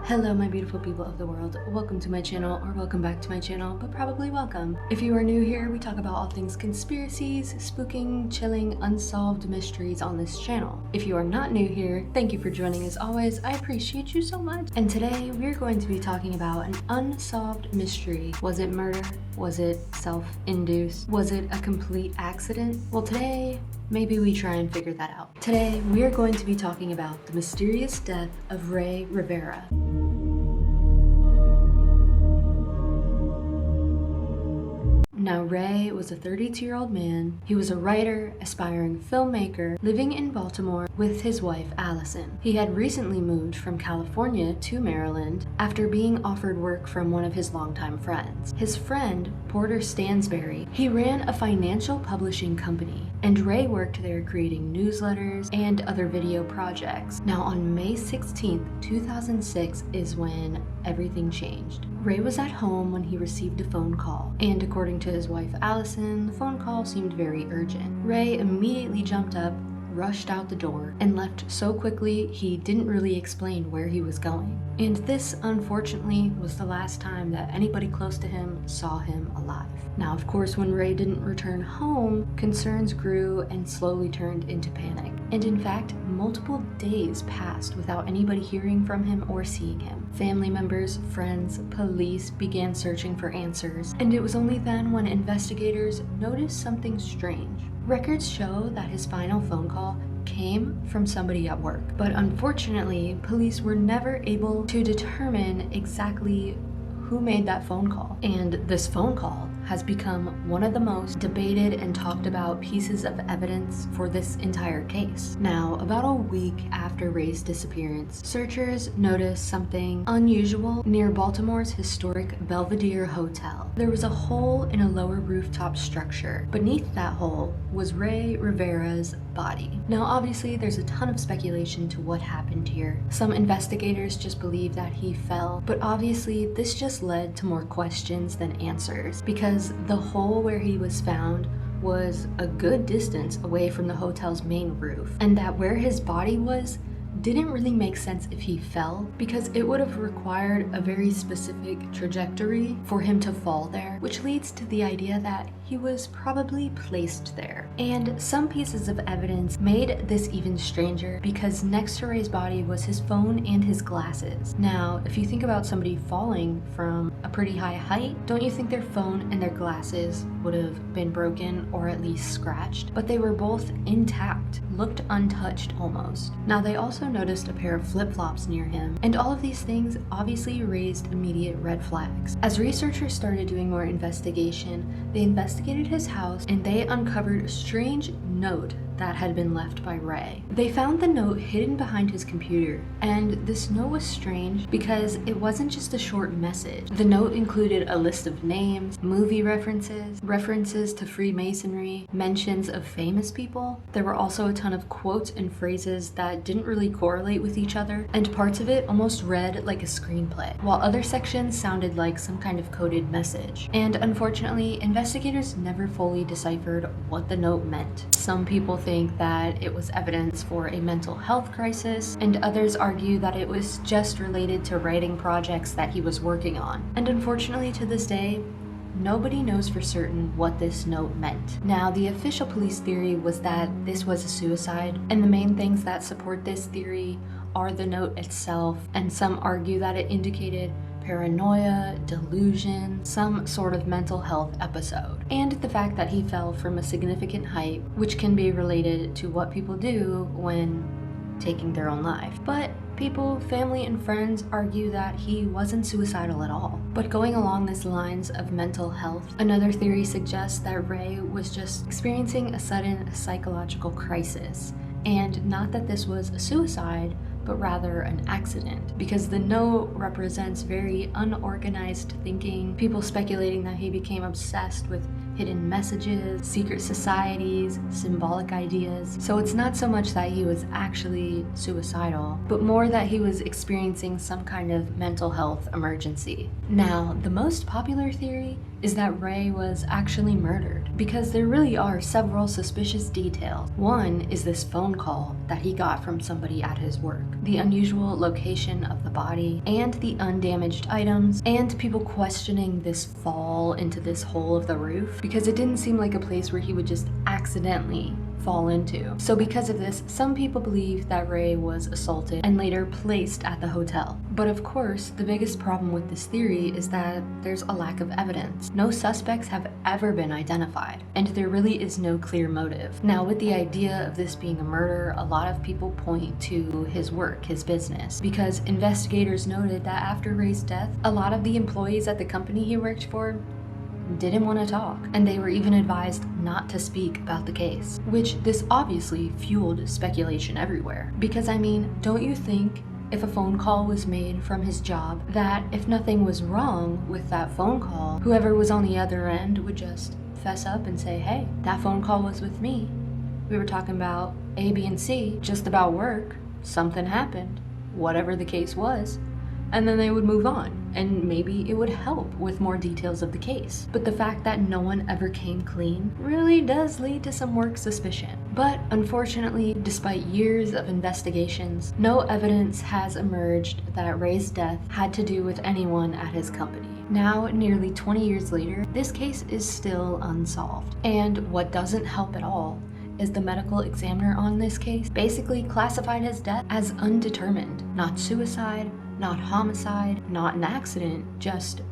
Hello my beautiful people of the world, welcome to my channel, or welcome back to my channel, but probably welcome. If you are new here, we talk about all things conspiracies, spooking, chilling, unsolved mysteries on this channel. If you are not new here, thank you for joining as always, I appreciate you so much. And today we're going to be talking about an unsolved mystery. Was it murder? Was it self-induced? Was it a complete accident? Well, today maybe we try and figure that out. Today we are going to be talking about the mysterious death of Rey Rivera. Now, Rey was a 32-year-old man. He was a writer, aspiring filmmaker, living in Baltimore with his wife, Allison. He had recently moved from California to Maryland after being offered work from one of his longtime friends. His friend, Porter Stansberry, he ran a financial publishing company, and Rey worked there creating newsletters and other video projects. Now, on May 16th, 2006 is when everything changed. Rey was at home when he received a phone call, and according to his wife Allison, the phone call seemed very urgent. Rey immediately jumped up, rushed out the door, and left so quickly he didn't really explain where he was going. And this, unfortunately, was the last time that anybody close to him saw him alive. Now, of course, when Rey didn't return home, concerns grew and slowly turned into panic. And in fact, multiple days passed without anybody hearing from him or seeing him. Family members, friends, police began searching for answers, and it was only then when investigators noticed something strange. Records show that his final phone call came from somebody at work, but unfortunately, police were never able to determine exactly who made that phone call. And this phone call has become one of the most debated and talked about pieces of evidence for this entire case. Now, about a week after Rey's disappearance, searchers noticed something unusual near Baltimore's historic Belvedere Hotel. There was a hole in a lower rooftop structure. Beneath that hole was Rey Rivera's body. Now, obviously, there's a ton of speculation to what happened here. Some investigators just believe that he fell, but obviously this just led to more questions than answers, because the hole where he was found was a good distance away from the hotel's main roof, and that where his body was didn't really make sense if he fell, because it would have required a very specific trajectory for him to fall there, which leads to the idea that he was probably placed there. And some pieces of evidence made this even stranger, because next to Rey's body was his phone and his glasses. Now, if you think about somebody falling from a pretty high height, don't you think their phone and their glasses would have been broken or at least scratched? But they were both intact, looked untouched almost. Now, they also noticed a pair of flip-flops near him, and all of these things obviously raised immediate red flags. As researchers started doing more investigation, they investigated his house and they uncovered a strange note that had been left by Rey. They found the note hidden behind his computer, and this note was strange because it wasn't just a short message. The note included a list of names, movie references, references to Freemasonry, mentions of famous people. There were also a ton of quotes and phrases that didn't really correlate with each other, and parts of it almost read like a screenplay, while other sections sounded like some kind of coded message. And unfortunately, investigators never fully deciphered what the note meant. Some people think that it was evidence for a mental health crisis, and others argue that it was just related to writing projects that he was working on. And unfortunately, to this day, nobody knows for certain what this note meant. Now, the official police theory was that this was a suicide, and the main things that support this theory are the note itself, and some argue that it indicated paranoia, delusion, some sort of mental health episode, and the fact that he fell from a significant height, which can be related to what people do when taking their own life. But people, family, and friends argue that he wasn't suicidal at all. But going along these lines of mental health, another theory suggests that Rey was just experiencing a sudden psychological crisis, and not that this was a suicide, but rather an accident, because the note represents very unorganized thinking, people speculating that he became obsessed with hidden messages, secret societies, symbolic ideas. So it's not so much that he was actually suicidal, but more that he was experiencing some kind of mental health emergency. Now, the most popular theory is that Rey was actually murdered, because there really are several suspicious details. One is this phone call that he got from somebody at his work, the unusual location of the body, and the undamaged items, and people questioning this fall into this hole of the roof, because it didn't seem like a place where he would just accidentally fall into. So because of this, some people believe that Rey was assaulted and later placed at the hotel. But of course, the biggest problem with this theory is that there's a lack of evidence. No suspects have ever been identified, and there really is no clear motive. Now, with the idea of this being a murder, a lot of people point to his work, his business, because investigators noted that after Rey's death, a lot of the employees at the company he worked for didn't want to talk, and they were even advised not to speak about the case, which this obviously fueled speculation everywhere. Because I mean, don't you think if a phone call was made from his job, that if nothing was wrong with that phone call, whoever was on the other end would just fess up and say, hey, that phone call was with me. We were talking about A, B, and C, just about work. Something happened, whatever the case was. And then they would move on, and maybe it would help with more details of the case. But the fact that no one ever came clean really does lead to some work suspicion. But unfortunately, despite years of investigations, no evidence has emerged that Rey's death had to do with anyone at his company. Now, nearly 20 years later, this case is still unsolved. And what doesn't help at all is the medical examiner on this case basically classified his death as undetermined, not suicide, not homicide, not an accident, just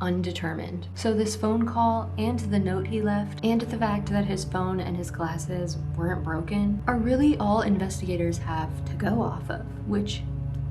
undetermined. So this phone call and the note he left and the fact that his phone and his glasses weren't broken are really all investigators have to go off of, which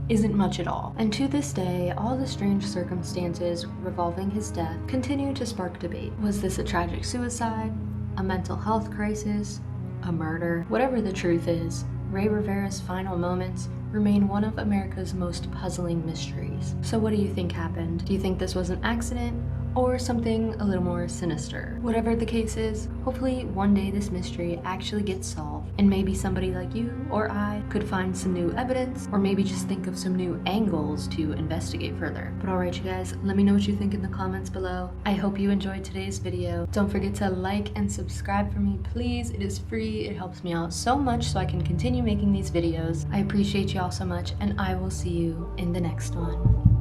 isn't much at all. And to this day, all the strange circumstances revolving his death continue to spark debate. Was this a tragic suicide, a mental health crisis, a murder? Whatever the truth is, Rey Rivera's final moments remain one of America's most puzzling mysteries. So what do you think happened? Do you think this was an accident or something a little more sinister? Whatever the case is, hopefully one day this mystery actually gets solved, and maybe somebody like you or I could find some new evidence, or maybe just think of some new angles to investigate further. But alright you guys, let me know what you think in the comments below. I hope you enjoyed today's video. Don't forget to like and subscribe for me, please. It is free, it helps me out so much so I can continue making these videos. I appreciate you all so much, and I will see you in the next one.